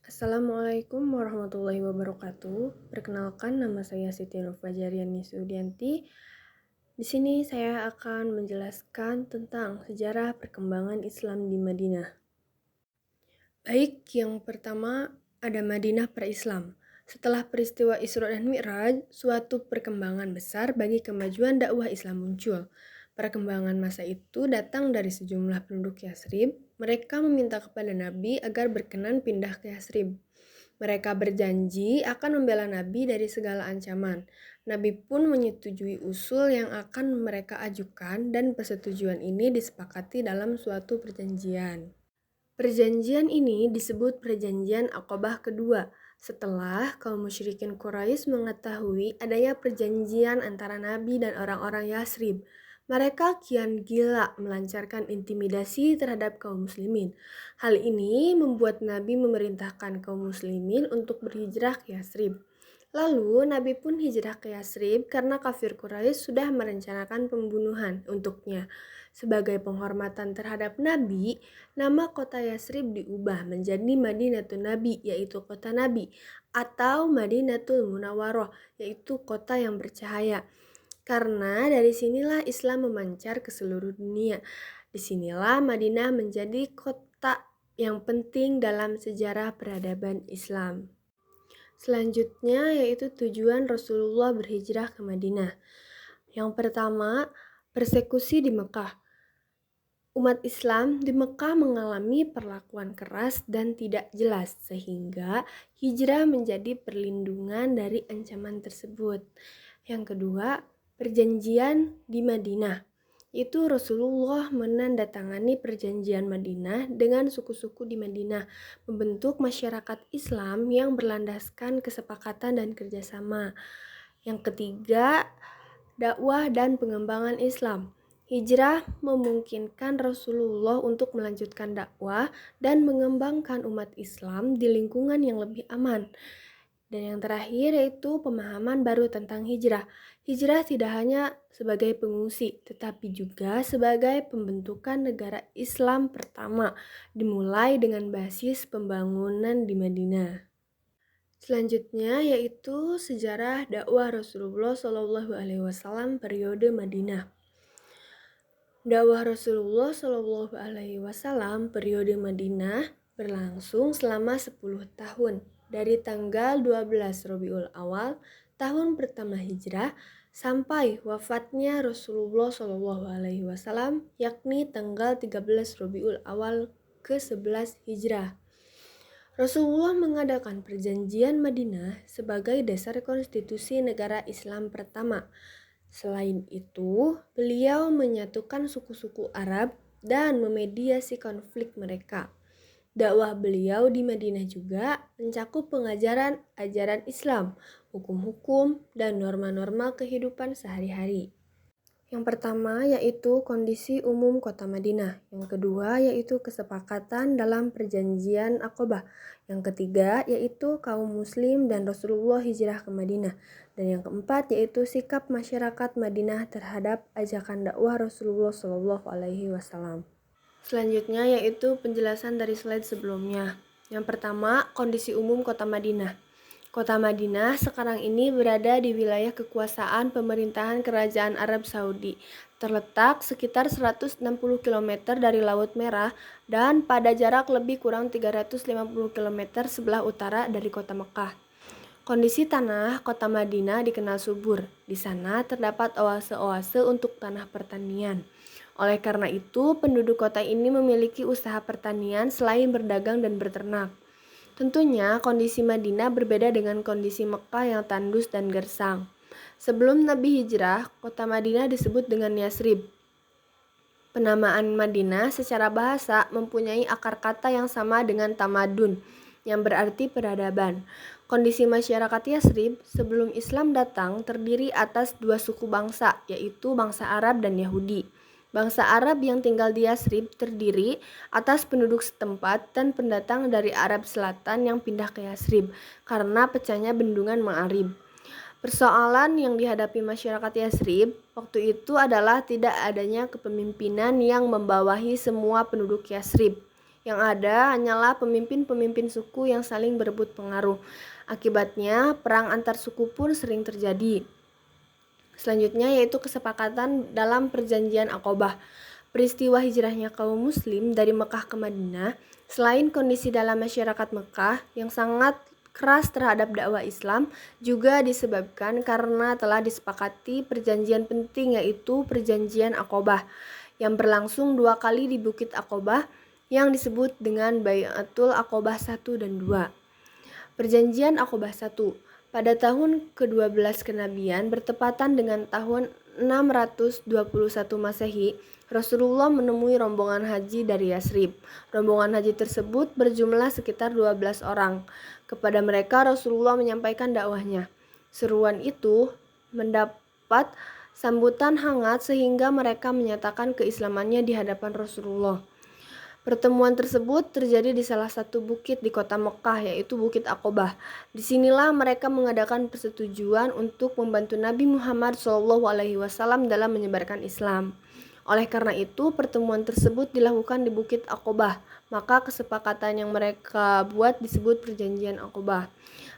Assalamualaikum warahmatullahi wabarakatuh. Perkenalkan, nama saya Siti Nurfajariani Sudianti. Di sini saya akan menjelaskan tentang sejarah perkembangan Islam di Madinah. Baik, yang pertama ada Madinah pra-Islam. Setelah peristiwa Isra dan Mi'raj, suatu perkembangan besar bagi kemajuan dakwah Islam muncul. Perkembangan masa itu datang dari sejumlah penduduk Yasrib. Mereka meminta kepada Nabi agar berkenan pindah ke Yasrib. Mereka berjanji akan membela Nabi dari segala ancaman. Nabi pun menyetujui usul yang akan mereka ajukan dan persetujuan ini disepakati dalam suatu perjanjian. Perjanjian ini disebut Perjanjian Aqabah kedua, setelah kaum musyrikin Quraisy mengetahui adanya perjanjian antara Nabi dan orang-orang Yasrib. Mereka kian gila melancarkan intimidasi terhadap kaum muslimin. Hal ini membuat Nabi memerintahkan kaum muslimin untuk berhijrah ke Yasrib. Lalu Nabi pun hijrah ke Yasrib karena kafir Quraisy sudah merencanakan pembunuhan untuknya. Sebagai penghormatan terhadap Nabi, nama kota Yasrib diubah menjadi Madinatul Nabi, yaitu kota Nabi, atau Madinatul Munawwaroh, yaitu kota yang bercahaya. Karena dari sinilah Islam memancar ke seluruh dunia. Disinilah Madinah menjadi kota yang penting dalam sejarah peradaban Islam. Selanjutnya yaitu tujuan Rasulullah berhijrah ke Madinah. Yang pertama, persekusi di Mekah. Umat Islam di Mekah mengalami perlakuan keras dan tidak jelas, sehingga hijrah menjadi perlindungan dari ancaman tersebut. Yang kedua, perjanjian di Madinah. Itu Rasulullah menandatangani perjanjian Madinah dengan suku-suku di Madinah, membentuk masyarakat Islam yang berlandaskan kesepakatan dan kerjasama. Yang ketiga, dakwah dan pengembangan Islam. Hijrah memungkinkan Rasulullah untuk melanjutkan dakwah dan mengembangkan umat Islam di lingkungan yang lebih aman. Dan yang terakhir yaitu pemahaman baru tentang hijrah. Hijrah tidak hanya sebagai pengungsi, tetapi juga sebagai pembentukan negara Islam pertama, dimulai dengan basis pembangunan di Madinah. Selanjutnya yaitu sejarah dakwah Rasulullah SAW periode Madinah. Dakwah Rasulullah SAW periode Madinah berlangsung selama 10 tahun, dari tanggal 12 Rabiul Awal tahun pertama Hijrah sampai wafatnya Rasulullah SAW, yakni tanggal 13 Rabiul Awal ke-11 Hijrah. Rasulullah mengadakan perjanjian Madinah sebagai dasar konstitusi negara Islam pertama. Selain itu, beliau menyatukan suku-suku Arab dan memediasi konflik mereka. Dakwah beliau di Madinah juga mencakup pengajaran ajaran Islam, hukum-hukum, dan norma-norma kehidupan sehari-hari. Yang pertama yaitu kondisi umum kota Madinah. Yang kedua yaitu kesepakatan dalam perjanjian Aqabah. Yang ketiga yaitu kaum muslim dan Rasulullah hijrah ke Madinah. Dan yang keempat yaitu sikap masyarakat Madinah terhadap ajakan dakwah Rasulullah SAW. Selanjutnya yaitu penjelasan dari slide sebelumnya. Yang pertama, kondisi umum kota Madinah. Kota Madinah sekarang ini berada di wilayah kekuasaan pemerintahan Kerajaan Arab Saudi, terletak sekitar 160 km dari Laut Merah dan pada jarak lebih kurang 350 km sebelah utara dari kota Mekah. Kondisi tanah kota Madinah dikenal subur. Di sana terdapat oase-oase untuk tanah pertanian. Oleh karena itu, penduduk kota ini memiliki usaha pertanian selain berdagang dan berternak. Tentunya kondisi Madinah berbeda dengan kondisi Mekah yang tandus dan gersang. Sebelum Nabi hijrah, kota Madinah disebut dengan Yasrib. Penamaan Madinah secara bahasa mempunyai akar kata yang sama dengan tamadun, yang berarti peradaban. Kondisi masyarakat Yasrib sebelum Islam datang terdiri atas dua suku bangsa, yaitu bangsa Arab dan Yahudi. Bangsa Arab yang tinggal di Yasrib terdiri atas penduduk setempat dan pendatang dari Arab Selatan yang pindah ke Yasrib karena pecahnya bendungan Ma'arib. Persoalan yang dihadapi masyarakat Yasrib waktu itu adalah tidak adanya kepemimpinan yang membawahi semua penduduk Yasrib. Yang ada hanyalah pemimpin-pemimpin suku yang saling berebut pengaruh. Akibatnya, perang antar suku pun sering terjadi. Selanjutnya yaitu kesepakatan dalam perjanjian Aqobah. Peristiwa hijrahnya kaum muslim dari Mekah ke Madinah, selain kondisi dalam masyarakat Mekah yang sangat keras terhadap dakwah Islam, juga disebabkan karena telah disepakati perjanjian penting yaitu perjanjian Aqobah yang berlangsung 2 kali di Bukit Aqobah yang disebut dengan Bai'atul Aqobah 1 dan 2. Perjanjian Aqobah 1 pada tahun ke-12 kenabian bertepatan dengan tahun 621 Masehi, Rasulullah menemui rombongan haji dari Yasrib. Rombongan haji tersebut berjumlah sekitar 12 orang. Kepada mereka Rasulullah menyampaikan dakwahnya. Seruan itu mendapat sambutan hangat sehingga mereka menyatakan keislamannya di hadapan Rasulullah. Pertemuan tersebut terjadi di salah satu bukit di kota Mekah, yaitu Bukit Aqobah. Disinilah mereka mengadakan persetujuan untuk membantu Nabi Muhammad SAW dalam menyebarkan Islam. Oleh karena itu, pertemuan tersebut dilakukan di Bukit Aqobah. Maka kesepakatan yang mereka buat disebut Perjanjian Aqobah.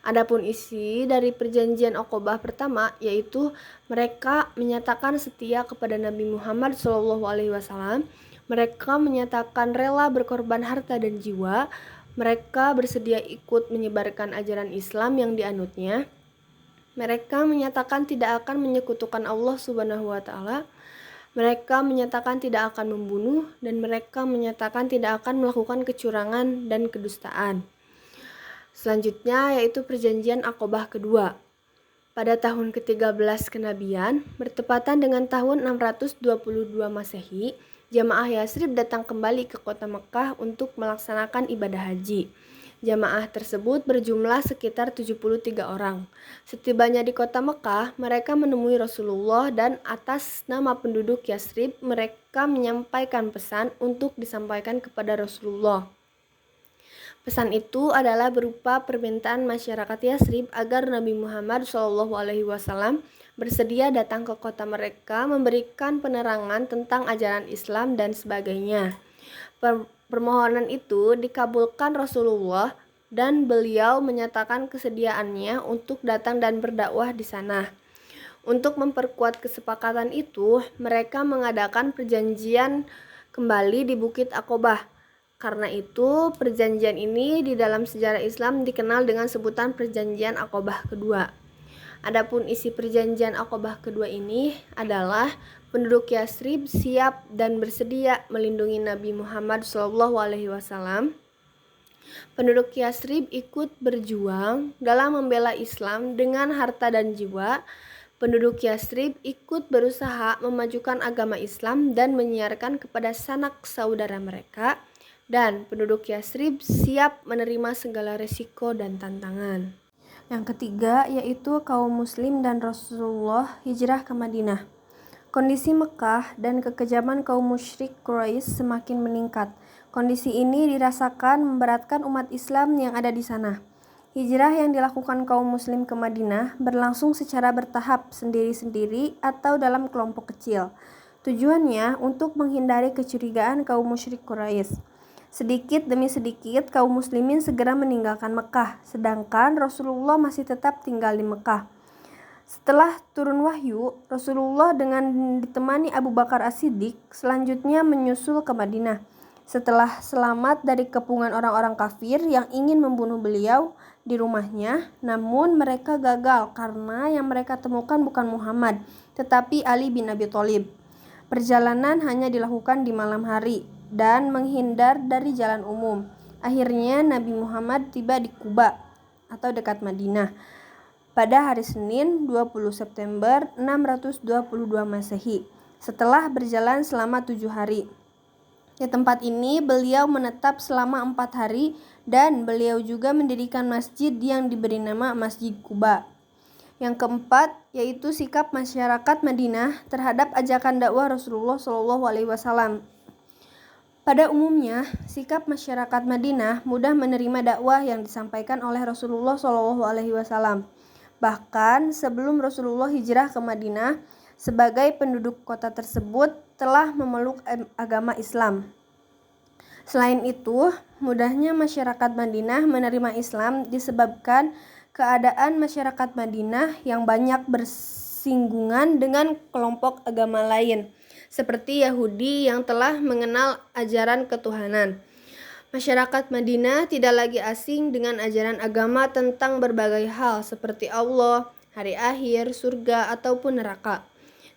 Adapun isi dari Perjanjian Aqobah pertama, yaitu mereka menyatakan setia kepada Nabi Muhammad SAW. Mereka menyatakan rela berkorban harta dan jiwa. Mereka bersedia ikut menyebarkan ajaran Islam yang dianutnya. Mereka menyatakan tidak akan menyekutukan Allah Subhanahu wa Ta'ala. Mereka menyatakan tidak akan membunuh, dan mereka menyatakan tidak akan melakukan kecurangan dan kedustaan. Selanjutnya yaitu Perjanjian Aqobah kedua. Pada tahun ke-13 kenabian, bertepatan dengan tahun 622 Masehi, jamaah Yasrib datang kembali ke kota Mekah untuk melaksanakan ibadah haji. Jamaah tersebut berjumlah sekitar 73 orang. Setibanya di kota Mekah, mereka menemui Rasulullah dan atas nama penduduk Yasrib, mereka menyampaikan pesan untuk disampaikan kepada Rasulullah. Pesan itu adalah berupa permintaan masyarakat Yasrib agar Nabi Muhammad SAW bersedia datang ke kota mereka memberikan penerangan tentang ajaran Islam dan sebagainya. Permohonan itu dikabulkan Rasulullah dan beliau menyatakan kesediaannya untuk datang dan berdakwah di sana. Untuk memperkuat kesepakatan itu, mereka mengadakan perjanjian kembali di Bukit Aqobah. Karena itu, perjanjian ini di dalam sejarah Islam dikenal dengan sebutan Perjanjian Aqobah kedua. Adapun isi Perjanjian Aqobah kedua ini adalah penduduk Yasrib siap dan bersedia melindungi Nabi Muhammad SAW. Penduduk Yasrib ikut berjuang dalam membela Islam dengan harta dan jiwa. Penduduk Yasrib ikut berusaha memajukan agama Islam dan menyiarkan kepada sanak saudara mereka. Dan penduduk Yasrib siap menerima segala resiko dan tantangan. Yang ketiga yaitu kaum muslim dan Rasulullah hijrah ke Madinah. Kondisi Mekah dan kekejaman kaum musyrik Quraisy semakin meningkat. Kondisi ini dirasakan memberatkan umat Islam yang ada di sana. Hijrah yang dilakukan kaum muslim ke Madinah berlangsung secara bertahap, sendiri-sendiri atau dalam kelompok kecil. Tujuannya untuk menghindari kecurigaan kaum musyrik Quraisy. Sedikit demi sedikit kaum muslimin segera meninggalkan Mekah, sedangkan Rasulullah masih tetap tinggal di Mekah. Setelah turun wahyu, Rasulullah dengan ditemani Abu Bakar As-Siddiq selanjutnya menyusul ke Madinah. Setelah selamat dari kepungan orang-orang kafir yang ingin membunuh beliau di rumahnya, namun mereka gagal karena yang mereka temukan bukan Muhammad, tetapi Ali bin Abi Thalib. Perjalanan hanya dilakukan di malam hari dan menghindar dari jalan umum. Akhirnya Nabi Muhammad tiba di Quba atau dekat Madinah pada hari Senin 20 September 622 Masehi setelah berjalan selama 7 hari. Di tempat ini beliau menetap selama 4 hari dan beliau juga mendirikan masjid yang diberi nama Masjid Quba. Yang keempat yaitu sikap masyarakat Madinah terhadap ajakan dakwah Rasulullah SAW. Pada umumnya, sikap masyarakat Madinah mudah menerima dakwah yang disampaikan oleh Rasulullah SAW. Bahkan sebelum Rasulullah hijrah ke Madinah, sebagai penduduk kota tersebut telah memeluk agama Islam. Selain itu, mudahnya masyarakat Madinah menerima Islam disebabkan keadaan masyarakat Madinah yang banyak bersinggungan dengan kelompok agama lain, seperti Yahudi yang telah mengenal ajaran ketuhanan. Masyarakat Madinah tidak lagi asing dengan ajaran agama tentang berbagai hal seperti Allah, hari akhir, surga, ataupun neraka.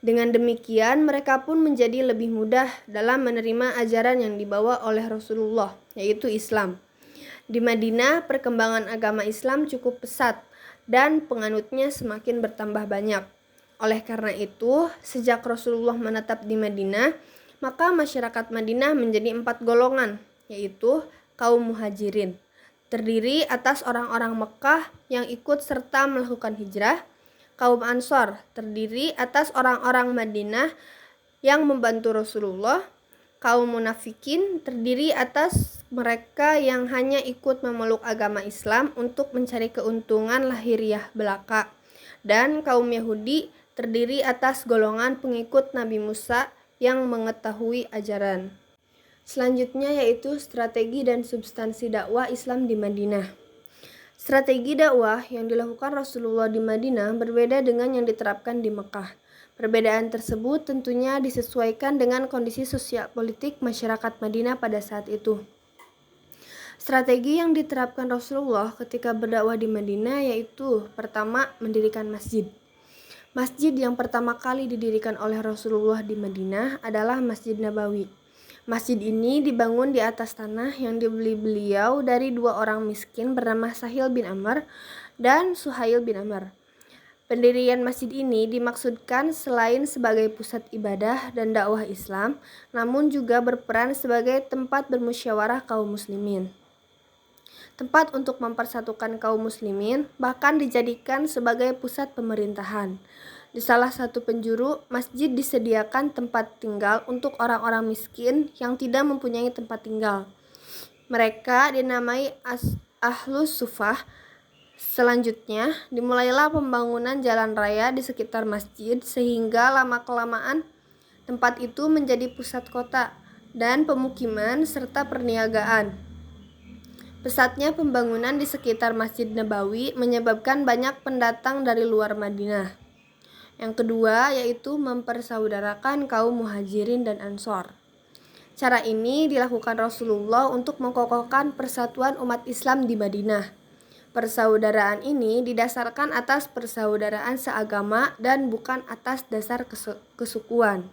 Dengan demikian, mereka pun menjadi lebih mudah dalam menerima ajaran yang dibawa oleh Rasulullah, yaitu Islam. Di Madinah, perkembangan agama Islam cukup pesat dan penganutnya semakin bertambah banyak. Oleh karena itu, sejak Rasulullah menetap di Madinah, maka masyarakat Madinah menjadi 4 golongan, yaitu kaum muhajirin, terdiri atas orang-orang Mekah yang ikut serta melakukan hijrah. Kaum Ansor, terdiri atas orang-orang Madinah yang membantu Rasulullah. Kaum munafikin, terdiri atas mereka yang hanya ikut memeluk agama Islam untuk mencari keuntungan lahiriah belaka. Dan kaum Yahudi, terdiri atas golongan pengikut Nabi Musa yang mengetahui ajaran. Selanjutnya yaitu strategi dan substansi dakwah Islam di Madinah. Strategi dakwah yang dilakukan Rasulullah di Madinah berbeda dengan yang diterapkan di Mekah. Perbedaan tersebut tentunya disesuaikan dengan kondisi sosial politik masyarakat Madinah pada saat itu. Strategi yang diterapkan Rasulullah ketika berdakwah di Madinah yaitu pertama, mendirikan masjid. Masjid yang pertama kali didirikan oleh Rasulullah di Madinah adalah Masjid Nabawi. Masjid ini dibangun di atas tanah yang dibeli beliau dari 2 orang miskin bernama Sahil bin Amr dan Suhail bin Amr. Pendirian masjid ini dimaksudkan selain sebagai pusat ibadah dan dakwah Islam, namun juga berperan sebagai tempat bermusyawarah kaum muslimin. Tempat untuk mempersatukan kaum muslimin bahkan dijadikan sebagai pusat pemerintahan. Di salah satu penjuru, masjid disediakan tempat tinggal untuk orang-orang miskin yang tidak mempunyai tempat tinggal. Mereka dinamai Ahlus Sufah. Selanjutnya, dimulailah pembangunan jalan raya di sekitar masjid sehingga lama-kelamaan tempat itu menjadi pusat kota dan pemukiman serta perniagaan. Pesatnya pembangunan di sekitar Masjid Nabawi menyebabkan banyak pendatang dari luar Madinah. Yang kedua yaitu mempersaudarakan kaum muhajirin dan ansor. Cara ini dilakukan Rasulullah untuk mengokohkan persatuan umat Islam di Madinah. Persaudaraan ini didasarkan atas persaudaraan seagama dan bukan atas dasar kesukuan.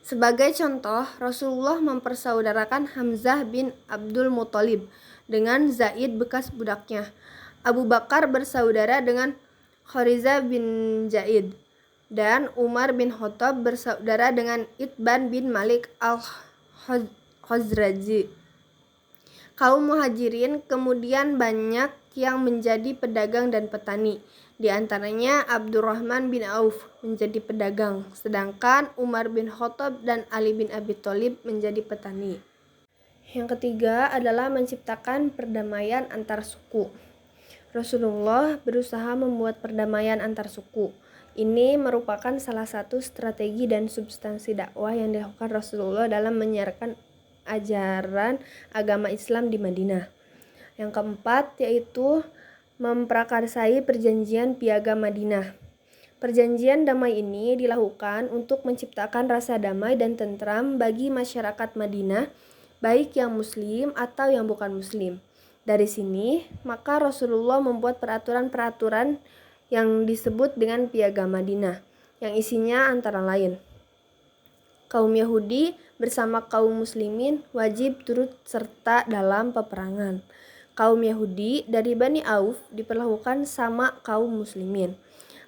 Sebagai contoh, Rasulullah mempersaudarakan Hamzah bin Abdul Muthalib dengan Zaid bekas budaknya. Abu Bakar bersaudara dengan Khariza bin Zaid, dan Umar bin Khattab bersaudara dengan Itban bin Malik al-Khazraji. Kaum muhajirin kemudian banyak yang menjadi pedagang dan petani. Di antaranya Abdurrahman bin Auf menjadi pedagang, sedangkan Umar bin Khattab dan Ali bin Abi Thalib menjadi petani. Yang ketiga adalah menciptakan perdamaian antar suku. Rasulullah berusaha membuat perdamaian antar suku. Ini merupakan salah satu strategi dan substansi dakwah yang dilakukan Rasulullah dalam menyiarkan ajaran agama Islam di Madinah. Yang keempat yaitu memprakarsai perjanjian piagam Madinah. Perjanjian damai ini dilakukan untuk menciptakan rasa damai dan tentram bagi masyarakat Madinah, baik yang muslim atau yang bukan muslim. Dari sini, maka Rasulullah membuat peraturan-peraturan yang disebut dengan Piagam Madinah, yang isinya antara lain: kaum Yahudi bersama kaum muslimin wajib turut serta dalam peperangan. Kaum Yahudi dari Bani Auf diperlakukan sama kaum muslimin.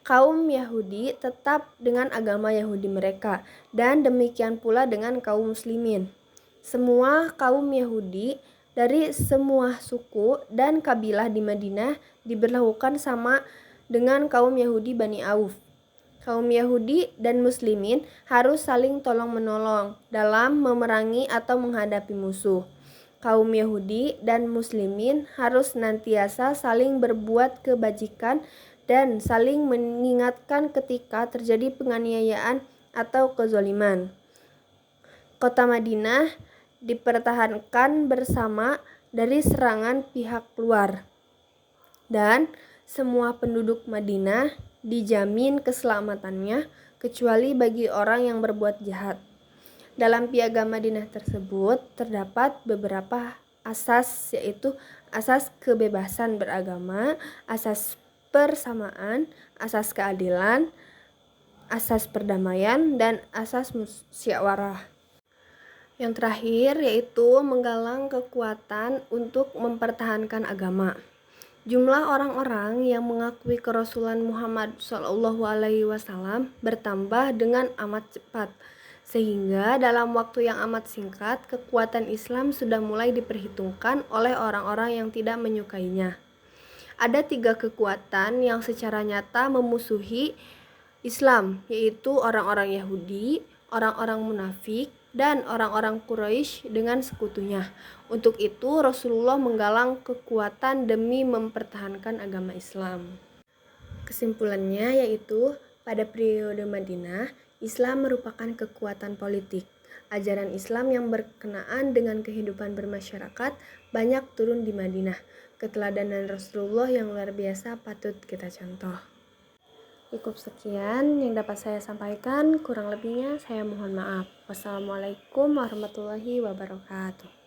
Kaum Yahudi tetap dengan agama Yahudi mereka, dan demikian pula dengan kaum muslimin. Semua kaum Yahudi dari semua suku dan kabilah di Madinah diberlakukan sama dengan kaum Yahudi Bani Auf. Kaum Yahudi dan Muslimin harus saling tolong-menolong dalam memerangi atau menghadapi musuh. Kaum Yahudi dan Muslimin harus senantiasa saling berbuat kebajikan dan saling mengingatkan ketika terjadi penganiayaan atau kezaliman. Kota Madinah dipertahankan bersama dari serangan pihak luar, dan semua penduduk Madinah dijamin keselamatannya kecuali bagi orang yang berbuat jahat. Dalam Piagam Madinah tersebut terdapat beberapa asas, yaitu asas kebebasan beragama, asas persamaan, asas keadilan, asas perdamaian, dan asas musyawarah. Yang terakhir yaitu menggalang kekuatan untuk mempertahankan agama. Jumlah orang-orang yang mengakui kerasulan Muhammad SAW bertambah dengan amat cepat, sehingga dalam waktu yang amat singkat kekuatan Islam sudah mulai diperhitungkan oleh orang-orang yang tidak menyukainya. Ada 3 kekuatan yang secara nyata memusuhi Islam, yaitu orang-orang Yahudi, orang-orang munafik, dan orang-orang Quraisy dengan sekutunya. Untuk itu Rasulullah menggalang kekuatan demi mempertahankan agama Islam. Kesimpulannya yaitu pada periode Madinah, Islam merupakan kekuatan politik. Ajaran Islam yang berkenaan dengan kehidupan bermasyarakat banyak turun di Madinah. Keteladanan Rasulullah yang luar biasa patut kita contoh. Cukup sekian yang dapat saya sampaikan, kurang lebihnya saya mohon maaf. Wassalamualaikum warahmatullahi wabarakatuh.